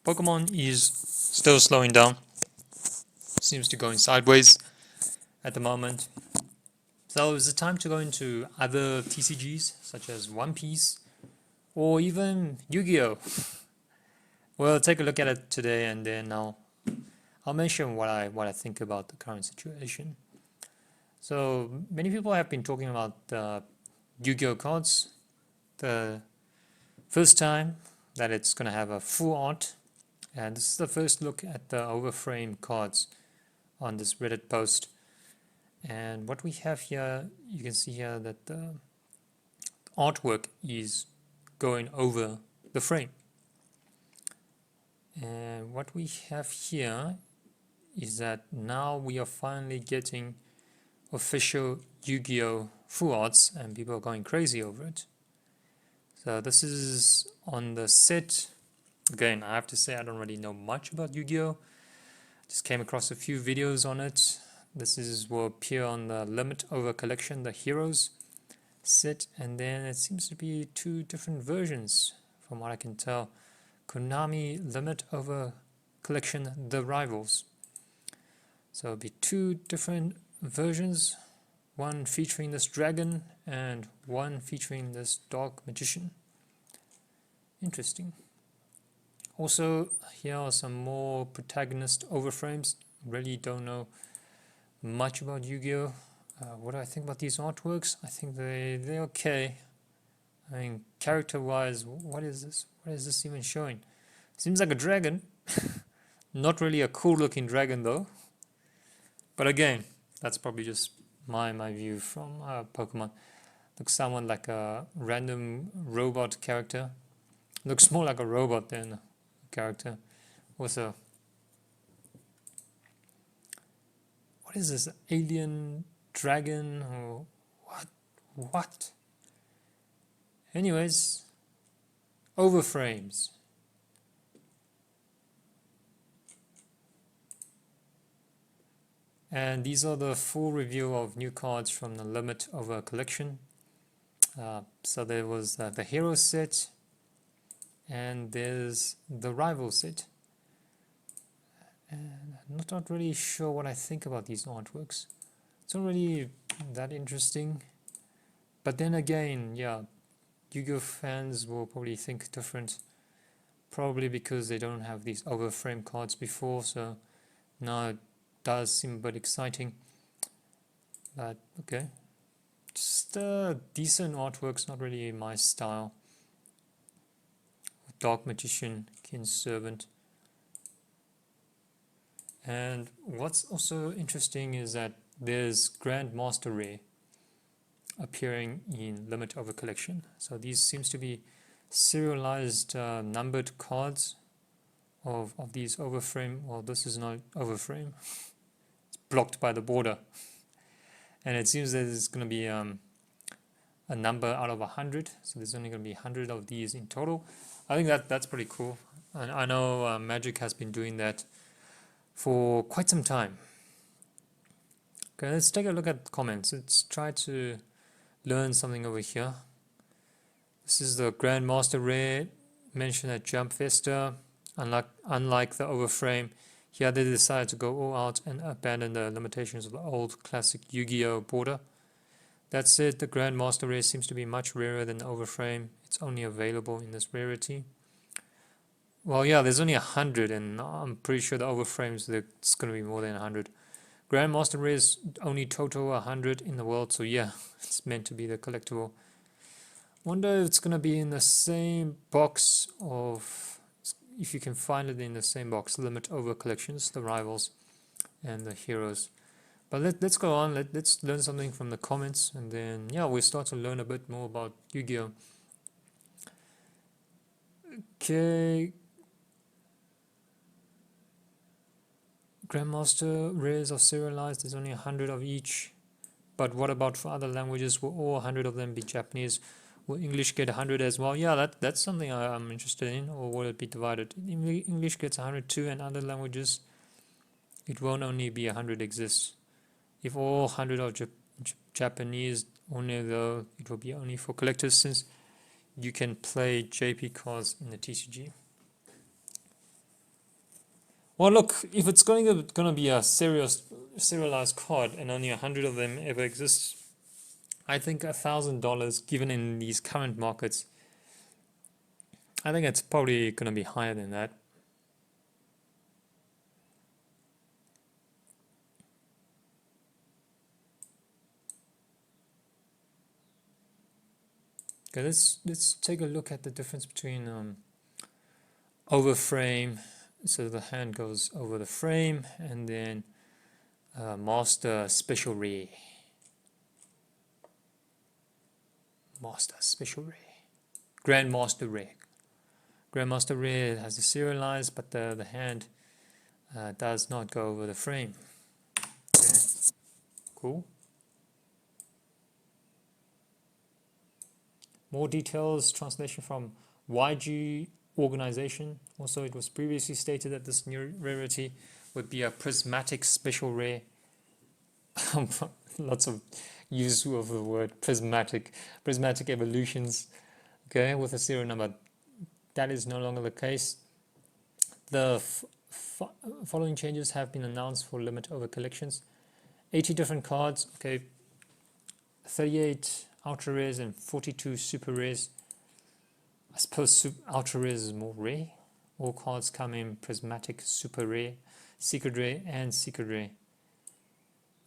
Pokemon is still slowing down. Seems to be going sideways at the moment. So is it time to go into other TCGs such as One Piece or even Yu-Gi-Oh? We'll take a look at it today, and then I'll mention what I think about the current situation. So many people have been talking about Yu-Gi-Oh cards. The first time that it's gonna have a full art, and this is the first look at the Overframe cards on this Reddit post. And what we have here, you can see here that the artwork is going over the frame. And what we have here is that now we are finally getting official Yu-Gi-Oh full arts, and people are going crazy over it. So this is on the set. Again, I have to say I don't really know much about Yu-Gi-Oh. Just came across a few videos on it. This will appear on the Limit Over Collection, the Heroes set, and then it seems to be two different versions from what I can tell. Konami Limit Over Collection, The Rivals. So it'll be two different versions, one featuring this dragon and one featuring this Dark Magician. Interesting. Also, here are some more protagonist overframes. Really don't know much about Yu-Gi-Oh! What do I think about these artworks? I think they're okay. I mean, character-wise, what is this? What is this even showing? Seems like a dragon. Not really a cool-looking dragon though. But again, that's probably just my view from Pokemon. Looks somewhat like a random robot character. Looks more like a robot than a character. Also, what is this? Alien dragon or what? Anyways, overframes. And these are the full review of new cards from the Limit Over Collection. So there was the Hero set, and there's the Rival set. And I'm not really sure what I think about these artworks. It's not really that interesting. But then again, yeah, Yu-Gi-Oh fans will probably think different. Probably because they don't have these overframe cards before, so now it does seem a bit exciting. But okay. Just decent artworks, not really my style. Dark Magician, King's Servant. And what's also interesting is that there's Grandmaster Rare appearing in Limit Over Collection. So these seems to be serialized numbered cards of these overframe. Well, this is not overframe. It's blocked by the border. And it seems that it's going to be a number out of 100. So there's only going to be 100 of these in total. I think that's pretty cool. And I know Magic has been doing that for quite some time. Okay, let's take a look at the comments. Let's try to learn something over here. This is the Grandmaster Rare mentioned at Jump Festa. Unlike the Overframe, here they decided to go all out and abandon the limitations of the old classic Yu-Gi-Oh border. That said, the Grandmaster Rare seems to be much rarer than the Overframe. It's only available in this rarity. Well, yeah, there's only 100, and I'm pretty sure the Overframes, it's going to be more than 100. Grandmaster Rares only total 100 in the world, so yeah, it's meant to be the collectible. Wonder if it's going to be in the same box of, if you can find it in the same box, Limit Over Collections, the Rivals, and the Heroes. But let's go on, let's learn something from the comments, and then, yeah, we'll start to learn a bit more about Yu-Gi-Oh! Okay. Grandmaster Rares are serialized, there's only 100 of each. But what about for other languages? Will all 100 of them be Japanese? Will English get 100 as well? Yeah, that's something I'm interested in. Or will it be divided? English gets 100 too, and other languages, it won't only be 100 exist. If all 100 are Japanese only, though, it will be only for collectors, since you can play JP cards in the TCG. Well, look, if it's gonna be a serialized card and only 100 of them ever exist, I think $1,000, given in these current markets, I think it's probably gonna be higher than that. Okay, let's take a look at the difference between overframe, so the hand goes over the frame, and then master special ray, grandmaster ray. Grandmaster ray has a serialized, but the hand does not go over the frame. Okay, cool. More details, translation from YG organization. Also, it was previously stated that this new rarity would be a prismatic special rare. Lots of use of the word prismatic evolutions. Okay, with a serial number. That is no longer the case. The following changes have been announced for limit over collections. 80 different cards. Okay, 38 ultra rares and 42 super rares. I suppose ultra rares is more rare. All cards come in prismatic, super rare, secret rare, and secret rare.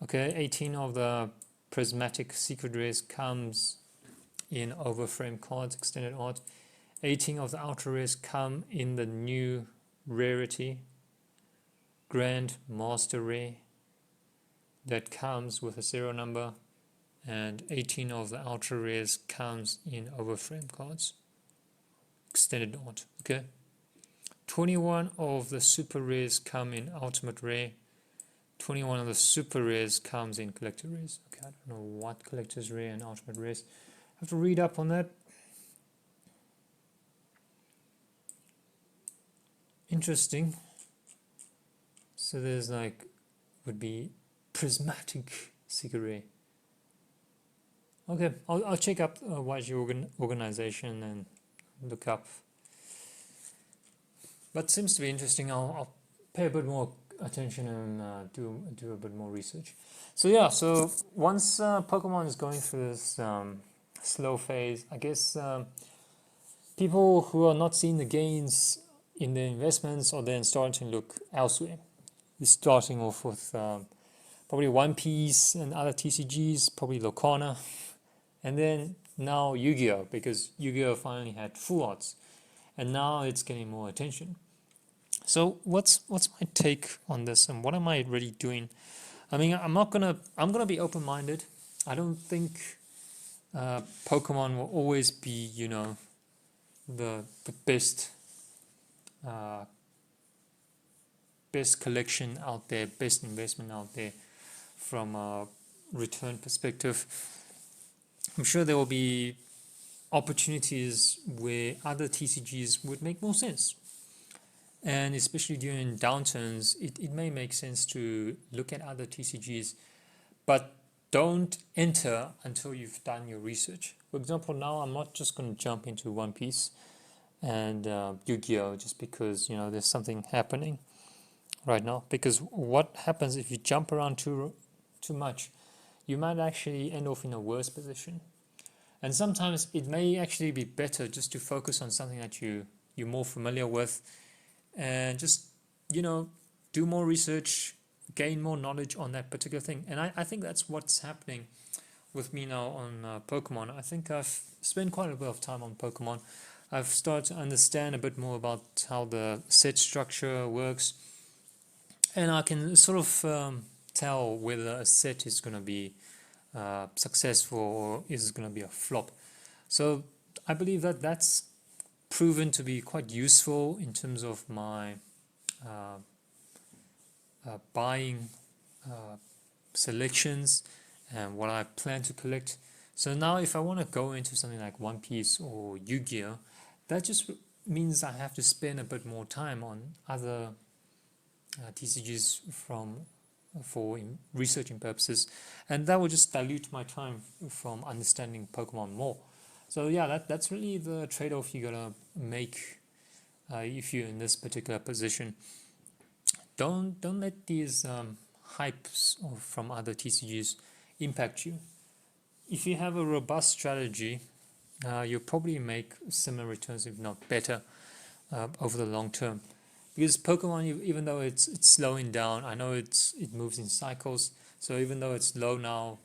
Okay, 18 of the prismatic secret rares comes in overframe cards, extended art. 18 of the ultra rares come in the new rarity, Grand Master Rare, that comes with a serial number, and 18 of the ultra rares comes in overframe cards, extended art. Okay, 21 of the super rares come in ultimate rare. 21 of the super rares comes in collector rares. Okay, I don't know what collector's rare and ultimate rares. I have to read up on that. Interesting. So there's like, would be prismatic secret rare. Okay, I'll check up YG organization and look up. But seems to be interesting. I'll pay a bit more attention and do a bit more research. So yeah, so once Pokemon is going through this slow phase, I guess people who are not seeing the gains in their investments are then starting to look elsewhere. They're starting off with probably One Piece and other TCGs, probably Locana, and then now Yu-Gi-Oh, because Yu-Gi-Oh finally had full arts, and now it's getting more attention. So what's my take on this, and what am I really doing? I mean, I'm gonna be open-minded. I don't think Pokemon will always be, the best best collection out there, best investment out there from a return perspective. I'm sure there will be opportunities where other TCGs would make more sense. And especially during downturns, it may make sense to look at other TCGs, but don't enter until you've done your research. For example, now I'm not just going to jump into One Piece and Yu-Gi-Oh just because there's something happening right now. Because what happens if you jump around too much, you might actually end off in a worse position. And sometimes it may actually be better just to focus on something that you're more familiar with, and just do more research, gain more knowledge on that particular thing. And I think that's what's happening with me now on Pokemon. I think I've spent quite a bit of time on Pokemon. I've started to understand a bit more about how the set structure works, and I can sort of tell whether a set is going to be successful or is going to be a flop. So I believe that that's proven to be quite useful in terms of my buying selections and what I plan to collect. So now if I want to go into something like One Piece or Yu-Gi-Oh, that just means I have to spend a bit more time on other TCGs for researching purposes, and that will just dilute my time from understanding Pokemon more. So yeah, that's really the trade-off you gotta make if you're in this particular position. don't let these hypes from other TCGs impact you. If you have a robust strategy, you'll probably make similar returns, if not better, over the long term. Because Pokemon, even though it's slowing down, I know it moves in cycles. So even though it's low now,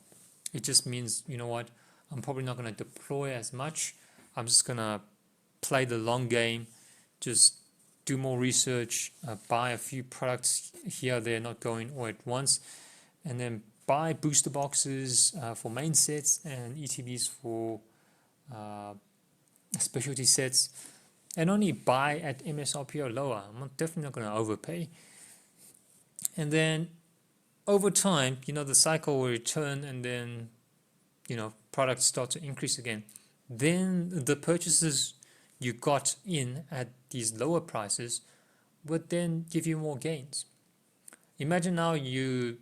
it just means, you know what, I'm probably not going to deploy as much. I'm just going to play the long game, just do more research, buy a few products here, they're not going all at once, and then buy booster boxes for main sets and ETBs for specialty sets, and only buy at MSRP or lower. I'm definitely not going to overpay. And then over time, the cycle will return, and then products start to increase again. Then the purchases you got in at these lower prices would then give you more gains. Imagine now you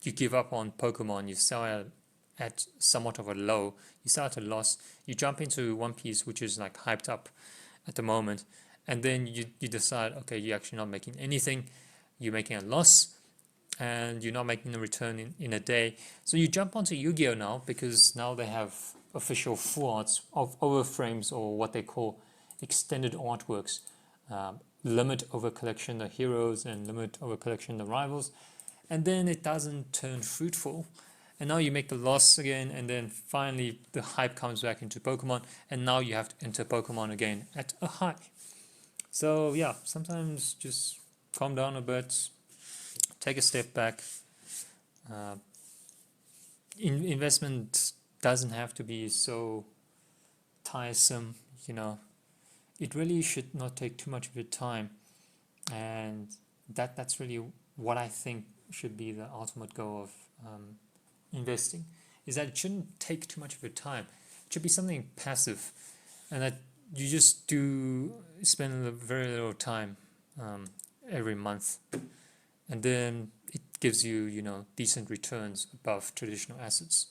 give up on Pokemon, you sell at somewhat of a low, you sell at a loss, you jump into One Piece, which is like hyped up at the moment, and then you decide, okay, you're actually not making anything, you're making a loss, and you're not making a return in a day. So you jump onto Yu-Gi-Oh now, because now they have official full arts of overframes, or what they call extended artworks, limit over collection the heroes and limit over collection the rivals, and then it doesn't turn fruitful, and now you make the loss again, and then finally the hype comes back into Pokemon, and now you have to enter Pokemon again at a high. So yeah, sometimes just calm down a bit, take a step back. Investment doesn't have to be so tiresome, it really should not take too much of your time, and that's really what I think should be the ultimate goal of investing, is that it shouldn't take too much of your time. It should be something passive, and that you just spend very little time every month, and then it gives you decent returns above traditional assets.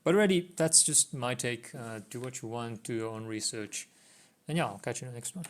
But already, that's just my take. Do what you want, do your own research, and yeah, I'll catch you in the next one.